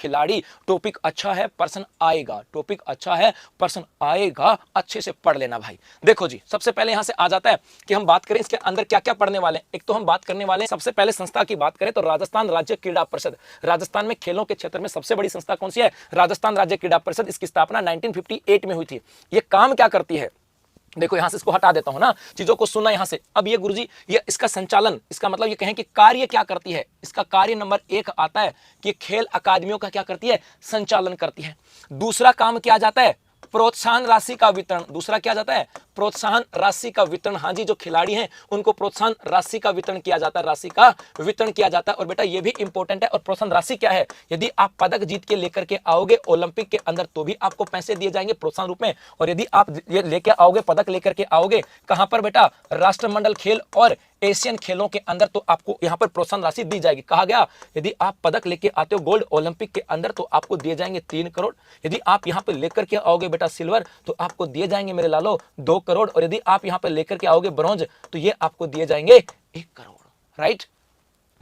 खिलाड़ी, टॉपिक अच्छा है, पर्सन आएगा, टॉपिक अच्छा है, पर्सन आएगा, अच्छे से पढ़ लेना भाई। देखो जी, सबसे पहले यहां से आ जाता है कि हम बात करें इसके अंदर क्या क्या पढ़ने वाले हैं। एक तो हम बात करने वाले हैं, सबसे पहले संस्था की बात करें तो राजस्थान राज्य क्रीड़ा परिषद। राजस्थान में खेलों के क्षेत्र में सबसे बड़ी संस्था कौन सी है? राजस्थान राज्य क्रीड़ा परिषद। इसकी स्थापना 1958 में हुई थी। ये काम क्या करती है? देखो यहां से इसको हटा देता हूं ना, चीजों को सुनना यहां से। अब ये गुरुजी, ये इसका संचालन, इसका मतलब ये कहें कि कार्य क्या करती है। इसका कार्य नंबर 1 आता है कि खेल अकादमियों का क्या करती है? संचालन करती है। दूसरा काम क्या जाता है? प्रोत्साहन राशि का वितरण। दूसरा क्या जाता है? प्रोत्साहन राशि का वितरण। हाँ जी, जो खिलाड़ी हैं उनको प्रोत्साहन राशि का वितरण किया जाता है, राशि का वितरण किया जाता है। और बेटा ये भी इंपॉर्टेंट है। और प्रोत्साहन राशि क्या है? यदि आप पदक जीत के लेकर के आओगे ओलंपिक के अंदर तो भी आपको पैसे दिए जाएंगे प्रोत्साहन रूप में। और यदि आप ये लेके आओगे, पदक लेकर के आओगे कहां पर बेटा? राष्ट्रमंडल खेल और एशियन खेलों के अंदर, तो आपको यहां पर प्रोत्साहन राशि दी जाएगी। कहा गया यदि आप पदक लेके आते हो गोल्ड ओलंपिक के अंदर तो आपको दिए जाएंगे 3 करोड़। यदि आप यहां पर लेकर के आओगे बेटा सिल्वर तो आपको दिए जाएंगे मेरे लालो 2 करोड़। और यदि आप यहां पर लेकर के आओगे ब्रॉन्ज तो ये आपको दिए जाएंगे 1 करोड़। राइट,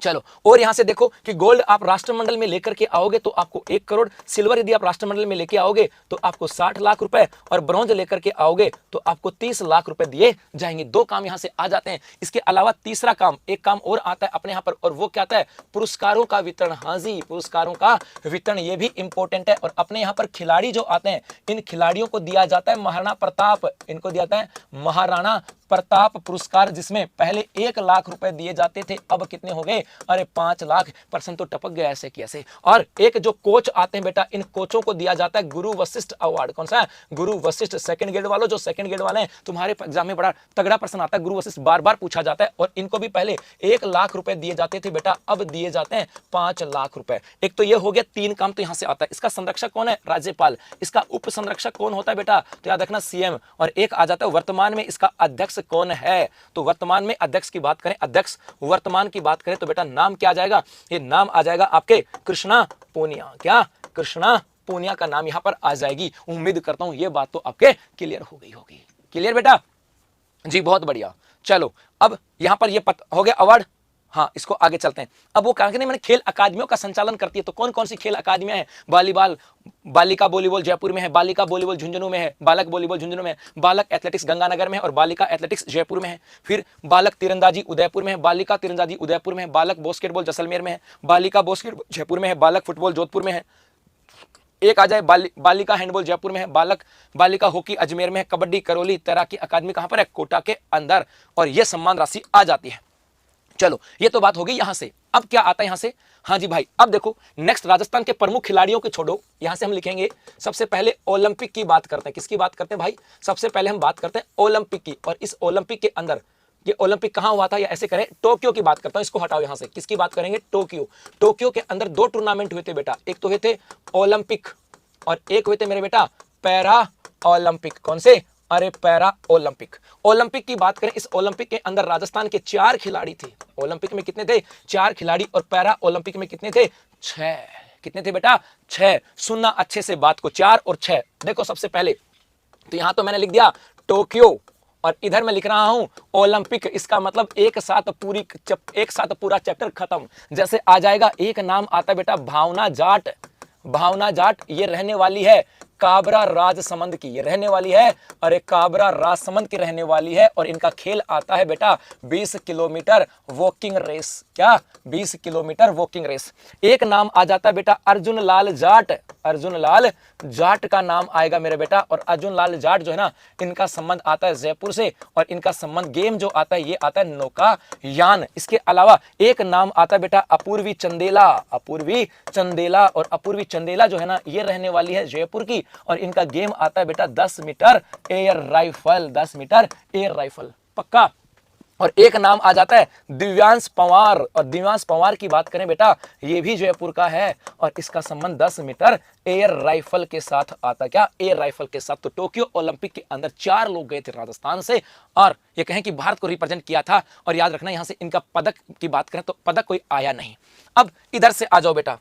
चलो। और यहां से देखो कि गोल्ड आप राष्ट्रमंडल में लेकर के आओगे तो आपको 1 करोड़, सिल्वर यदि आप राष्ट्रमंडल में लेके आओगे तो आपको 60 लाख रुपए, और ब्रॉन्ज लेकर के आओगे तो आपको 30 लाख रुपए दिए जाएंगे। 2 काम यहां से आ जाते हैं। इसके अलावा तीसरा काम, एक काम और आता है अपने यहां पर, और वो क्या आता है? पुरस्कारों का वितरण। हाँ जी, पुरस्कारों का वितरण, ये भी इंपॉर्टेंट है। और अपने यहां पर खिलाड़ी जो आते हैं, इन खिलाड़ियों को दिया जाता है महाराणा प्रताप, इनको दिया जाता है महाराणा प्रताप पुरस्कार, जिसमें पहले 1 लाख रुपए दिए जाते थे, अब कितने हो गए? अरे 5 लाख। पर्सन तो टपक गया ऐसे कि ऐसे। और एक जो कोच आते हैं बेटा, इन कोचों को दिया जाता है गुरु वशिष्ठ अवार्ड। कौन सा है? गुरु वशिष्ठ। सेकंड ग्रेड वालों, जो सेकंड ग्रेड वाले हैं, तुम्हारे एग्जाम में बड़ा तगड़ा प्रश्न आता है, गुरु वशिष्ठ बार बार पूछा जाता है। और इनको भी पहले 1 लाख रुपए दिए जाते थे बेटा, अब दिए जाते हैं 5 लाख रुपए। एक तो ये हो गया 3 काम, तो यहां से आता है। इसका संरक्षक कौन है? राज्यपाल। इसका उप संरक्षक कौन होता है बेटा? तो याद रखना सीएम। और एक आ जाता है वर्तमान में इसका अध्यक्ष कौन है? तो वर्तमान में अध्यक्ष की बात करें, अध्यक्ष वर्तमान की बात करें तो बेटा नाम क्या आ जाएगा? ये नाम आ जाएगा आपके कृष्णा पूनिया। क्या? कृष्णा पूनिया का नाम यहां पर आ जाएगी। उम्मीद करता हूं ये बात तो आपके क्लियर हो गई होगी। क्लियर बेटा जी, बहुत बढ़िया। चलो अब यहां पर ये हो गया अवार्ड। हाँ, इसको आगे चलते हैं। अब वो कहा कि नहीं, मैंने खेल अकादमियों का संचालन करती है। तो कौन कौन सी खेल अकादमियां हैं? वॉलीबॉल, बालिका वॉलीबॉल जयपुर में है, बालिका वॉलीबॉल झुंझुनू में है, बालक वॉलीबॉल झुंझुनू में है, बालक एथलेटिक्स गंगानगर में है और बालिका एथलेटिक्स जयपुर में है। फिर बालक तीरंदाजी उदयपुर में है, बालिका तीरंदाजी उदयपुर में है, बालक बास्केटबॉल जैसलमेर में है, बालिका बास्केटबॉल जयपुर में है, बालक फुटबॉल जोधपुर में है। एक आ जाए बालिका हैंडबॉल जयपुर में है, बालिका हॉकी अजमेर में है, कबड्डी करौली, तैराकी अकादमी कहां पर है? कोटा के अंदर। और यह सम्मान राशि आ जाती है। चलो, ये तो बात हो गई यहां से। अब क्या आता है यहां से? हाँ जी भाई, अब देखो नेक्स्ट राजस्थान के प्रमुख खिलाड़ियों को छोड़ो, यहां से हम लिखेंगे सबसे पहले ओलंपिक की बात करते हैं। किसकी बात करते हैं भाई? सबसे पहले हम बात करते हैं ओलंपिक की। और इस ओलंपिक के अंदर ये ओलंपिक कहां हुआ था, या ऐसे करें टोक्यो की बात करता हूं, इसको हटाओ यहां से। किसकी बात करेंगे? टोक्यो। टोक्यो के अंदर 2 टूर्नामेंट हुए थे बेटा, एक तो हुए थे ओलंपिक और एक हुए थे मेरे बेटा पैरा ओलंपिक। कौन से? अरे पैरा ओलंपिक। ओलंपिक की बात करें, इस ओलंपिक के अंदर राजस्थान के 4 खिलाड़ी थे। ओलंपिक में कितने थे? 4 खिलाड़ी। और पैरा ओलंपिक में कितने थे? 6। कितने थे बेटा? 6। सुनना अच्छे से बात को, 4 और 6। देखो सबसे पहले तो यहां तो मैंने लिख दिया टोक्यो, और इधर मैं लिख रहा हूं ओलंपिक। इसका मतलब एक साथ पूरा चैप्टर खत्म। जैसे आ जाएगा, एक नाम आता है बेटा भावना जाट। भावना जाट ये रहने वाली है काबरा राजसमंद की, ये रहने वाली है, अरे काबरा राजसमंद की रहने वाली है। और इनका खेल आता है बेटा 20 किलोमीटर वॉकिंग रेस। क्या? 20 किलोमीटर वॉकिंग रेस। एक नाम आ जाता है बेटा अर्जुन लाल जाट। अर्जुन लाल जाट का नाम आएगा मेरे बेटा। और अर्जुन लाल जाट जो है ना, इनका संबंध आता है जयपुर से। और इनका संबंध गेम जो आता है ये आता है नौकायान। इसके अलावा एक नाम आता है बेटा अपूर्वी चंदेला। अपूर्वी चंदेला, और अपूर्वी चंदेला जो है ना, ये रहने वाली है जयपुर की। और इनका गेम आता है बेटा 10 metre air rifle. 10 metre air rifle पक्का। और एक नाम आ जाता है दिव्यांश पंवार। और दिव्यांश पंवार की बात करें बेटा, ये भी जयपुर का है। और इसका संबंध 10 मीटर एयर राइफल के साथ आता। क्या? एयर राइफल के साथ। तो टोक्यो ओलंपिक के अंदर 4 लोग गए थे राजस्थान से, और ये कहें कि भारत को रिप्रेजेंट किया था। और याद रखना यहां से इनका पदक की बात करें तो पदक कोई आया नहीं। अब इधर से आ जाओ बेटा,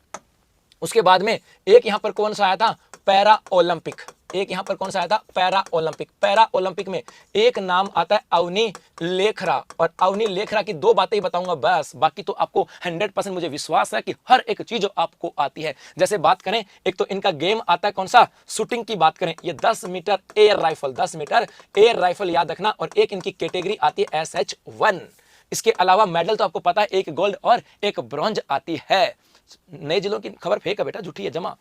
उसके बाद में एक यहां पर कौन सा आया था? Para Olympic. एक यहाँ पर कौन सा आया था, पैरा ओलंपिक। पैरा ओलंपिक में एक नाम आता है अवनी लेखरा, और अवनी लेखरा की दो बातें ही बताऊंगा बस, बाकी तो आपको 100% मुझे विश्वास है कि हर एक चीज आपको आती है। जैसे बात करें, एक तो इनका गेम आता है कौन सा, शूटिंग की बात करें, ये 10 metre air rifle, 10 metre air rifle याद रखना, और एक इनकी कैटेगरी आती है SH1। इसके अलावा मेडल तो आपको पता है, एक गोल्ड और एक ब्रॉन्ज आती है। नए जिलों की खबर फेंक है बेटा, झूठी है जमा।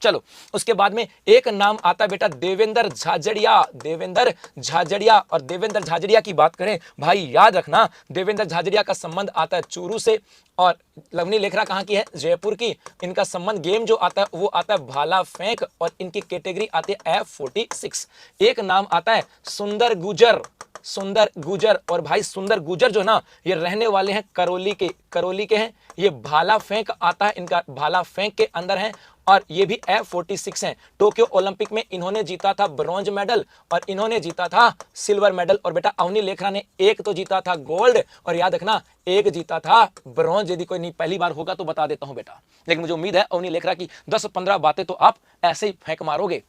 चलो उसके बाद में एक नाम आता है बेटा देवेंद्र झाझड़िया, देवेंद्र झाझड़िया। और देवेंद्र झाझड़िया की बात करें भाई, याद रखना देवेंद्र झाझड़िया का संबंध आता है चूरू से, और लवनी लेखरा कहाँ की है, जयपुर की। इनका संबंध गेम जो आता है वो आता है भाला फेंक, और इनकी कैटेगरी आती है F46। एक नाम आता है सुंदर गुजर, सुंदर गुजर। और भाई सुंदर गुजर जो ना, ये रहने वाले हैं करौली के, करौली के हैं। ये भाला फेंक आता है, इनका भाला फेंक के अंदर है, और ये भी F46 हैं। टोक्यो ओलंपिक में इन्होंने जीता था ब्रॉन्ज मेडल, और इन्होंने जीता था सिल्वर मेडल। और बेटा अवनी लेखरा ने एक तो जीता था गोल्ड, और याद रखना एक जीता था ब्रॉन्ज। यदि कोई नहीं पहली बार होगा तो बता देता हूं बेटा, लेकिन मुझे उम्मीद है अवनी लेखरा की 10-15 बातें तो आप ऐसे ही फेंक मारोगे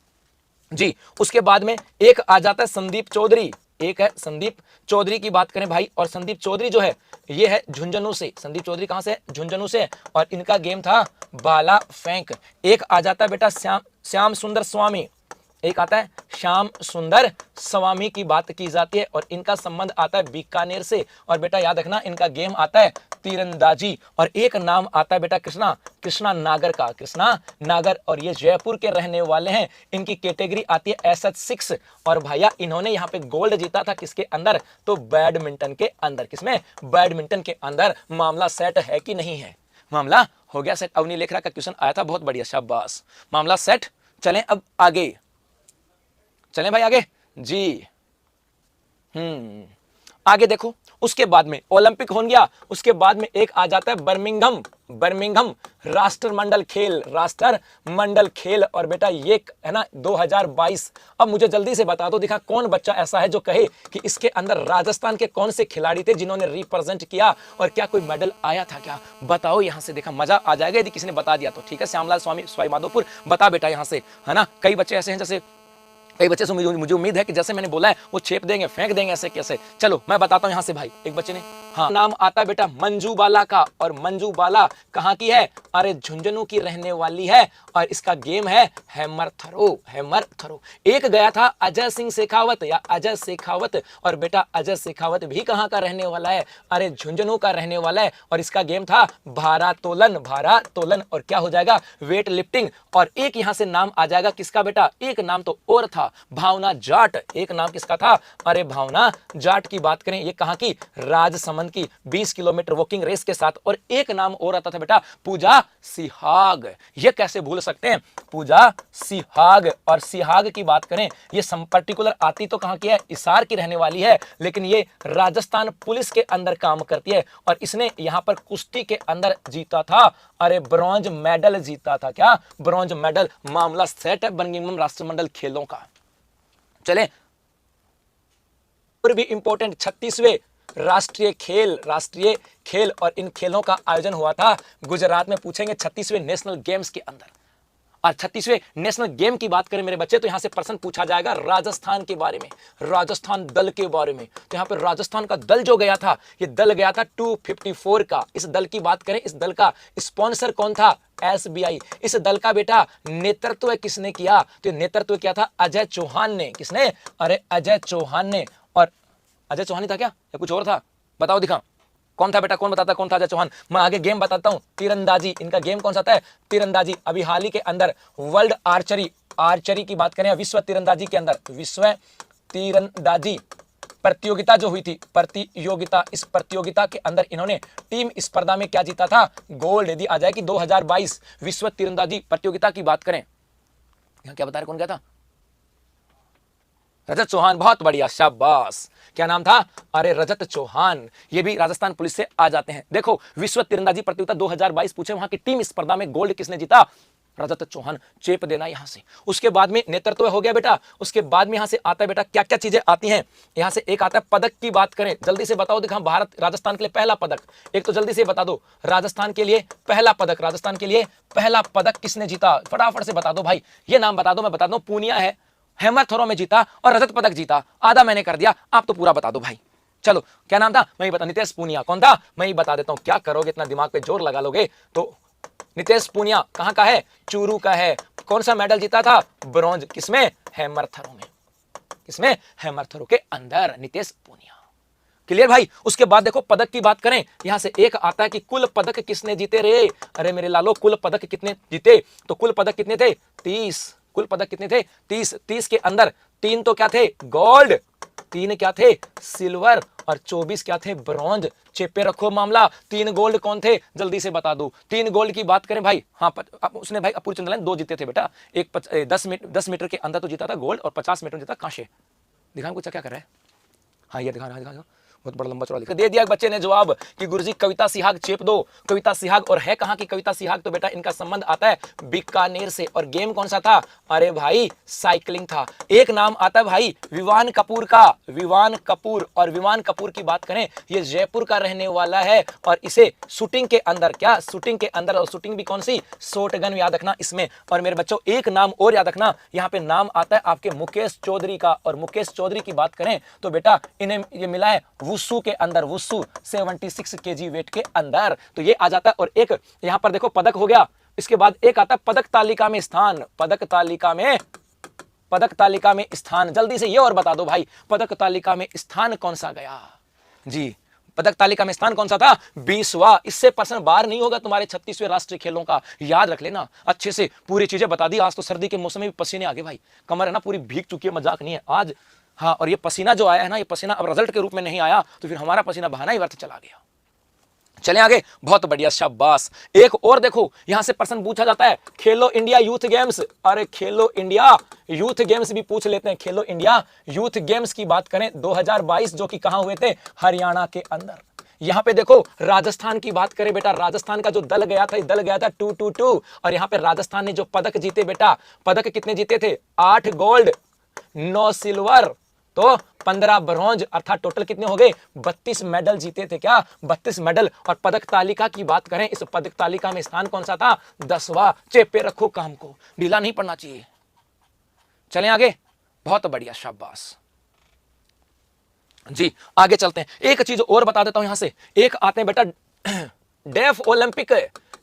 जी। उसके बाद में एक आ जाता है संदीप चौधरी, एक है संदीप चौधरी की बात करें भाई, और संदीप चौधरी जो है ये है झुंझुनू से। संदीप चौधरी कहां से, झुंझुनू से, और इनका गेम था भाला फेंक। एक आ जाता है बेटा श्याम सुंदर स्वामी, एक आता है श्याम सुंदर स्वामी की बात की जाती है, और इनका संबंध आता है बीकानेर से। और बेटा याद रखना इनका गेम आता है तीरंदाजी। और एक नाम आता है बेटा कृष्णा नागर का, कृष्णा नागर, और ये जयपुर के रहने वाले हैं। इनकी कैटेगरी आती है SH6। और भैया इन्होंने यहाँ पे गोल्ड जीता था किसके अंदर, तो बैडमिंटन के अंदर। किसमें, बैडमिंटन के अंदर। मामला सेट है कि नहीं है, मामला हो गया सेट। अवनी लेखरा का क्वेश्चन आया था, बहुत बढ़िया, शाबाश, मामला सेट। चलें अब आगे, चलें भाई आगे जी। आगे देखो, उसके बाद में ओलंपिक हो गया, उसके बाद में एक आ जाता है बर्मिंघम राष्ट्रमंडल खेल, राष्ट्रमंडल खेल। और बेटा ये है ना 2022। अब मुझे जल्दी से बता दो, दिखा कौन बच्चा ऐसा है जो कहे कि इसके अंदर राजस्थान के कौन से खिलाड़ी थे जिन्होंने रिप्रेजेंट किया, और क्या कोई मेडल आया था क्या, बताओ यहां से। देखा मजा आ जाएगा यदि किसी ने बता दिया तो। ठीक है श्यामलाल स्वामी सवाई माधोपुर, बता बेटा यहां से, है ना। कई बच्चे ऐसे हैं, जैसे कई बच्चे से मुझे उम्मीद है कि जैसे मैंने बोला है वो छेप देंगे, फेंक देंगे ऐसे कैसे। चलो मैं बताता हूं यहां से भाई, एक बच्चे ने, हाँ नाम आता है बेटा मंजू बाला का, और मंजू बाला कहां की है, अरे झुंझुनू की रहने वाली है, और इसका गेम है हैमर थ्रो। एक गया था अजय सिंह शेखावत या अजय शेखावत, और बेटा अजय शेखावत भी कहां का रहने वाला है, अरे झुंझुनू का रहने वाला है, और इसका गेम था भारातोलन। और क्या हो जाएगा, वेट लिफ्टिंग। और एक यहां से नाम आ जाएगा किसका बेटा, एक नाम तो और था, भावना जाट। एक नाम किसका था, अरे भावना जाट की बात करें, ये कहां की, राजसमंद की, 20 किलोमीटर वॉकिंग रेस के साथ। और एक नाम और आता था बेटा पूजा सिहाग, ये कैसे भूल सकते हैं, पूजा सिहाग। और सिहाग की बात करें, ये पर्टिकुलर आती तो कहां की है, इसार की रहने वाली है, लेकिन ये राजस्थान पुलिस के अंदर काम करती है, और इसने यहां पर कुश्ती के अंदर जीता था, अरे ब्रॉन्ज मेडल जीता था। क्या, ब्रॉन्ज मेडल। मामला सेट है बर्मिंघम राष्ट्रमंडल खेलों का। चले और भी इंपॉर्टेंट 36वें राष्ट्रीय खेल, और इन खेलों का आयोजन हुआ था गुजरात में। पूछेंगे 36वें नेशनल गेम्स के अंदर। और 36वें नेशनल गेम की बात करें मेरे बच्चे, तो यहां से प्रश्न पूछा जाएगा राजस्थान के बारे में, राजस्थान दल के बारे में। तो यहां पर राजस्थान का दल जो गया था, ये दल गया था 254 का। इस दल की बात करें, इस दल का स्पॉन्सर कौन था, SBI। इस दल का बेटा नेतृत्व किसने किया, तो नेतृत्व किया था अजय चौहान ने। किसने, अरे अजय चौहान ने। और अजय चौहान ही था क्या, या कुछ और था, बताओ दिखा कौन था बेटा, कौन बताता कौन था अजय चौहान। मैं आगे गेम बताता हूं, तीरंदाजी। इनका गेम कौन सा था, तीरंदाजी। अभी हाल ही के अंदर वर्ल्ड आर्चरी की बात करें, विश्व तीरंदाजी के अंदर, विश्व तीरंदाजी प्रतियोगिता जो हुई थी, इस प्रतियोगिता के अंदर इन्होंने टीम स्पर्धा में क्या जीता था, गोल्ड। यदि आ जाए कि 2022 विश्व तीरंदाजी प्रतियोगिता की बात करें, यहां क्या बता रहे, कौन गया था, रजत चौहान। बहुत बढ़िया, शाबाश। क्या नाम था, अरे रजत चौहान। ये भी राजस्थान पुलिस से आ जाते हैं। देखो विश्व तीरंदाजी प्रतियोगिता 2022 पूछे, वहां की टीम स्पर्धा में गोल्ड किसने जीता, रजत चौहान, चेप देना यहां से। उसके बाद में नेतृत्व हो गया बेटा। उसके बाद में यहां से आता है बेटा क्या क्या चीजें आती हैं। यहां से एक आता है पदक की बात करें, जल्दी से बताओ दिखा, भारत राजस्थान के लिए पहला पदक, एक तो जल्दी से बता दो, राजस्थान के लिए पहला पदक, राजस्थान के लिए पहला पदक किसने जीता, फटाफट से बता दो भाई, ये नाम बता दो, मैं बता दूं, पूनिया है, हैमर थ्रो में जीता और रजत पदक जीता। आधा मैंने कर दिया, आप तो पूरा बता दो भाई। चलो क्या नाम था, मैं ही बता, नितेश पूनिया। कौन था, मैं ही बता देता हूं, क्या करोगे, इतना दिमाग पे जोर लगा लोगे तो। नितेश पूनिया कहां का है, चूरू का है। कौन सा मेडल जीता था, ब्रॉन्ज, किसमें, हैमर थ्रो में, किसमें, हैमर थ्रो के अंदर, नितेश पूनिया। क्लियर भाई। उसके बाद देखो पदक की बात करें, यहां से एक आता है कि कुल पदक किसने जीते रे, अरे मेरे लालो, कुल पदक कितने जीते, तो कुल पदक कितने थे, 30, कुल पदक कितने थे, 30, 30 के अंदर 3 तो क्या थे, गोल्ड, 3 क्या थे, सिल्वर, और 24 क्या थे, ब्रॉन्ज। चेपे रखो मामला, 3 गोल्ड कौन थे, जल्दी से बता दो। 3 गोल्ड की बात करें भाई, हाँ उसने भाई अपूर्व चंद्रलाल 2 जीते थे बेटा, एक 10 मीटर के अंदर तो जीता था गोल्ड, और 50 मीटर जीता कांसे। दिखाओ कुछ क्या कर रहा है, हाँ ये दिखा रहा, बहुत बड़ा लंबा चौड़ा लिखा दे दिया बच्चे ने जवाब कि गुरुजी कविता सिहाग चेप दो। कविता सिहाग, और है कहां की कविता सिहाग, तो बेटा इनका संबंध आता है बीकानेर से। और गेम कौन सा था, अरे भाई साइकिलिंग था। एक नाम आता है भाई विवान कपूर का, विवान कपूर, और विवान कपूर की बात करें, ये जयपुर का रहने वाला है, और इसे शूटिंग के अंदर, क्या शूटिंग के अंदर, और शूटिंग भी कौन सी, शॉट गन, याद रखना इसमें। और मेरे बच्चों एक नाम और याद रखना, यहाँ पे नाम आता है आपके मुकेश चौधरी का, और मुकेश चौधरी की बात करें तो बेटा इन्हें ये मिला है वुसू के अंदर, वुसू 76 केजी वेट के अंदर, तो ये आ जाता है। और एक यहां पर देखो पदक हो गया, इसके बाद एक आता है पदक तालिका में स्थान, पदक तालिका में, पदक तालिका में स्थान, जल्दी से ये और बता दो भाई, पदक तालिका में स्थान कौन सा गया जी, पदक तालिका में स्थान कौन सा था, 20वां। इससे पर्सन बाहर नहीं होगा तुम्हारे 36वें राष्ट्रीय खेलों का, याद रख लेना अच्छे से, पूरी चीजें बता दी। आज तो सर्दी के मौसम में भी पसीने आ गए भाई, कमर है ना पूरी भीग चुकी है, मजाक नहीं है आज। हाँ, और ये पसीना जो आया है ना, ये पसीना अब रिजल्ट के रूप में नहीं आया, तो फिर हमारा पसीना बहाना ही व्यर्थ चला गया। चलें आगे, बहुत बढ़िया, शाबाश। एक और देखो, यहां से प्रश्न पूछा जाता है खेलो इंडिया यूथ गेम्स, अरे खेलो इंडिया यूथ गेम्स भी पूछ लेते हैं। खेलो इंडिया यूथ गेम्स की बात करें 2022, जो कि कहां हुए थे, हरियाणा के अंदर। यहां पे देखो राजस्थान की बात करें बेटा, राजस्थान का जो दल गया था, दल गया था 222, और यहां पे राजस्थान ने जो पदक जीते बेटा, पदक कितने जीते थे, 8 गोल्ड, 9 सिल्वर, तो 15 ब्रॉन्ज, अर्थात टोटल कितने हो गए, 32 मेडल जीते थे, क्या 32 मेडल। और पदक तालिका की बात करें, इस पदक तालिका में स्थान कौन सा था, 10वां। चेपे रखो काम को, ढीला नहीं पड़ना चाहिए। चलें आगे, बहुत बढ़िया, शाबाश जी। आगे चलते हैं, एक चीज और बता देता हूं यहां से, एक आते हैं बेटा डेफ ओलंपिक,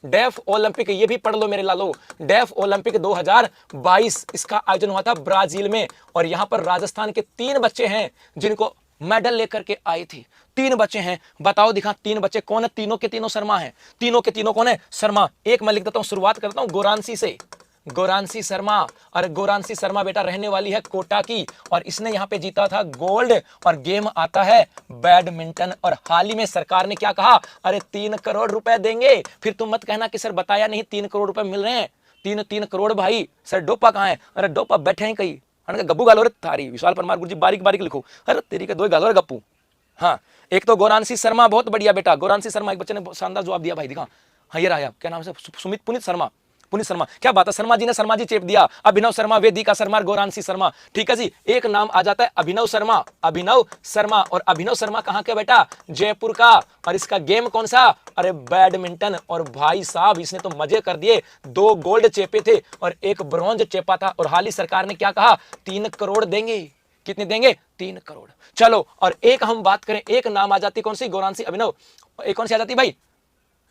डेफ ओलंपिक, ये भी पढ़ लो मेरे लालो। डेफ ओलंपिक 2022 इसका आयोजन हुआ था ब्राजील में, और यहां पर राजस्थान के 3 बच्चे हैं जिनको मेडल लेकर के आए थे। 3 बच्चे हैं, बताओ दिखा 3 बच्चे कौन है, तीनों के तीनों शर्मा हैं, तीनों के तीनों कौन है, शर्मा। एक मैं लिख देता हूं, शुरुआत करता हूं गोरांशी से, गोरांशी शर्मा। और गोरांशी शर्मा बेटा रहने वाली है कोटा की, और इसने यहां पे जीता था गोल्ड। और गेम आता है बैडमिंटन, और हाल ही में सरकार ने क्या कहा, अरे 3 करोड़ रुपए देंगे। फिर तुम मत कहना कि सर बताया नहीं, 3 करोड़ रुपए मिल रहे हैं, 3 करोड़ भाई। सर डोपा कहां है, अरे डोपा बैठे हैं कहीं, गप्पू गालो रे थारी, विशाल परमार गुरुजी बारीक बारीक लिखो, अरे तेरी के 2 गालो रे गप्पू। हाँ, एक तो गोरांशी शर्मा, बहुत बढ़िया बेटा, गोरांशी शर्मा, एक बच्चे ने शानदार जवाब दिया भाई, दिखा, हाँ ये रहा, क्या नाम है, सुमित पुनित शर्मा, पुनित शर्मा, क्या बात है, शर्मा जी ने शर्मा जी चेप दिया, अभिनव शर्मा, वेदिका शर्मा, गोरांशी शर्मा, ठीक है जी। एक नाम आ जाता है अभिनव शर्मा, अभिनव शर्मा, और अभिनव शर्मा कहां के बेटा, जयपुर का। और इसका गेम कौन सा, अरे बैडमिंटन। और भाई साहब इसने तो मजे कर दिए, 2 गोल्ड चेपे थे और 1 ब्रॉन्ज चेपा था। और हाल ही सरकार ने क्या कहा, 3 करोड़ देंगे, कितने देंगे, 3 करोड़। चलो, और एक हम बात करें, एक नाम आ जाती कौन सी, गोरांशी, अभिनव, एक कौन सी आ जाती भाई,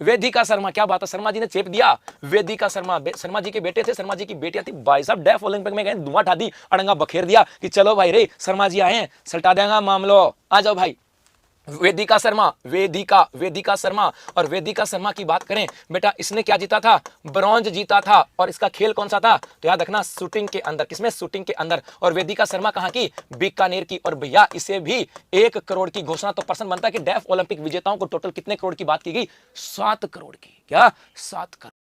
वेदिका शर्मा। क्या बात है, शर्मा जी ने चेप दिया, वेदिका शर्मा, शर्मा जी के बेटे थे, शर्मा जी की बेटियां थी, भाई साहब डेफ ओलंपिक में गए, धुआं उठा दी, अड़ंगा बखेर दिया कि चलो भाई रे शर्मा जी आए हैं, सल्टा देगा मामलो, आ जाओ भाई। वेदिका शर्मा, वेदिका शर्मा। और वेदिका शर्मा की बात करें बेटा, इसने क्या जीता था, ब्रॉन्ज जीता था। और इसका खेल कौन सा था, तो याद रखना शूटिंग के अंदर, किसमें, शूटिंग के अंदर। और वेदिका शर्मा कहां की, बीकानेर की। और भैया इसे भी 1 करोड़ की घोषणा, तो प्रश्न बनता है कि डेफ ओलंपिक विजेताओं को टोटल कितने करोड़ की बात की गई, 7 करोड़ की, क्या 7 करोड़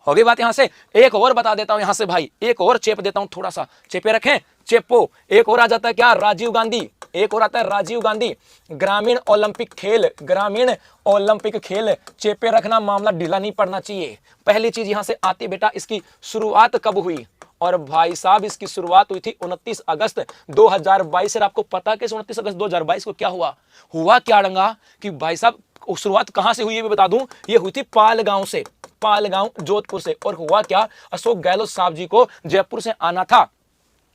हो गई बात। यहां से एक और बता देता हूं, यहां से भाई एक और चेप देता हूं, थोड़ा सा चेपे रखें, चेपो। एक और आ जाता है क्या, राजीव गांधी, एक और आता है राजीव गांधी ग्रामीण ओलंपिक खेल, ग्रामीण ओलंपिक खेल, चेपे रखना, मामला ढीला नहीं पड़ना चाहिए। पहली चीज यहां से आती बेटा, इसकी शुरुआत कब हुई? और भाई साहब इसकी शुरुआत हुई थी 29 अगस्त 2022। और आपको पता है कि 29 अगस्त 2022 को क्या हुआ? हुआ क्या डंगा कि भाई साहब शुरुआत कहां से हुई ये भी बता दूं, ये हुई थी पालगांव से, पालगांव जोधपुर से। और हुआ क्या, अशोक गहलोत साहब जी को जयपुर से आना था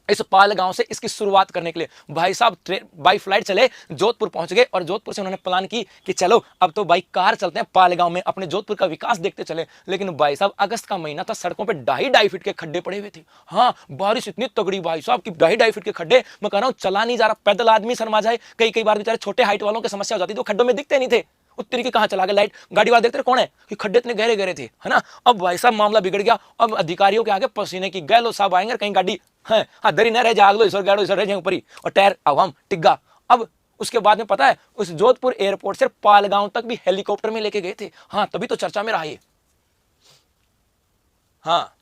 इस पालगांव से इसकी शुरुआत करने के लिए। भाई साहब बाई फ्लाइट चले, जोधपुर पहुंच गए और जोधपुर से उन्होंने प्लान की कि चलो अब तो बाई कार चलते हैं पालगांव में, अपने जोधपुर का विकास देखते चले। लेकिन भाई साहब अगस्त का महीना था, सड़कों पे 2.5 फीट के खड्डे पड़े हुए थे। हाँ, बारिश इतनी तगड़ी भाई साहब कि 2.5 फीट के खड्डे, मैं कह रहा हूं चला नहीं जा रहा, पैदल आदमी शर्मा जाए। कई बार बेचारे छोटे हाइट वालों की समस्या हो जाती थी, खड्डों में दिखते नहीं थे, उत्तरी की कहां चला गया लाइट, गाड़ी वाला देखते कौन है कि खड्डे इतने गहरे गहरे थे, है ना। अब भाई साहब मामला बिगड़ गया, अब अधिकारियों के आगे पसीने की गहलोत साहब आएंगे, कहीं गाड़ी है हाँ दरी न रह जाए, आग लो इसर गाड़ो इसर रह जाए ऊपर ही, और टायर आवाम टिग्गा। अब उसके बाद में पता है उस जोधपुर एयरपोर्ट से पालगांव तक भी हेलीकॉप्टर में लेके गए थे। हाँ तभी तो चर्चा में रहा ये। हाँ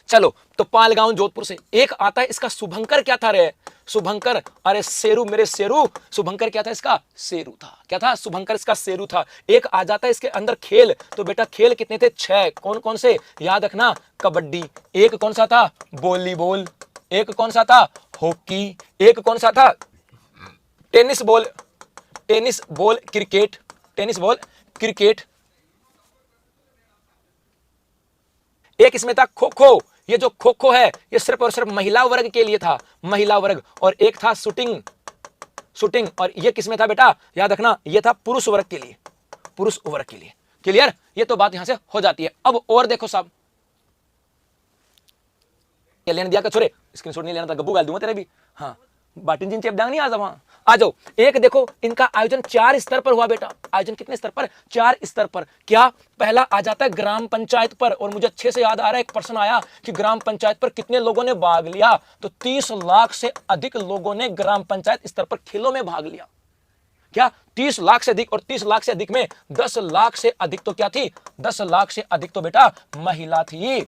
चलो, तो पालगांव जोधपुर से एक आता है इसका शुभंकर क्या था रे? शुभंकर, अरे शेरू मेरे शेरू, शुभंकर क्या था इसका? शेरू था। क्या था? शुभंकर इसका शेरू था। एक आ जाता है इसके अंदर खेल, तो बेटा खेल कितने थे? 6। कौन कौन से? याद रखना, कबड्डी, एक कौन सा था? वॉलीबॉल, एक कौन सा था? हॉकी, एक कौन सा था? Tennis ball, tennis ball cricket, tennis ball cricket. एक इसमें था खो खो, ये जो खो खो है ये सिर्फ और सिर्फ महिला वर्ग के लिए था, महिला वर्ग। और एक था शूटिंग, शूटिंग, और ये किसमें था बेटा? याद रखना, ये था पुरुष वर्ग के लिए, पुरुष वर्ग के लिए। क्लियर? ये तो बात यहां से हो जाती है। अब और देखो साहब, क्या लेने दिया का छोरे, स्क्रीनशॉट नहीं लेना था, गब्बू गाल दूंगा तेरे भी। हाँ बाटिन जिन चेप डांग नहीं आ जाओ, वहां आ जाओ। एक देखो इनका आयोजन 4 स्तर पर हुआ बेटा। आयोजन कितने स्तर पर? 4 स्तर पर। क्या? पहला आ जाता है ग्राम पंचायत पर, और मुझे अच्छे से याद आ रहा है, एक प्रश्न आया कि ग्राम पंचायत पर कितने लोगों ने भाग लिया, तो 30 लाख से अधिक लोगों ने ग्राम पंचायत स्तर पर खेलों में भाग लिया। क्या? 30 लाख से अधिक, और 30 लाख से अधिक में 10 लाख से अधिक तो क्या थी? 10 लाख से अधिक तो बेटा महिला थी।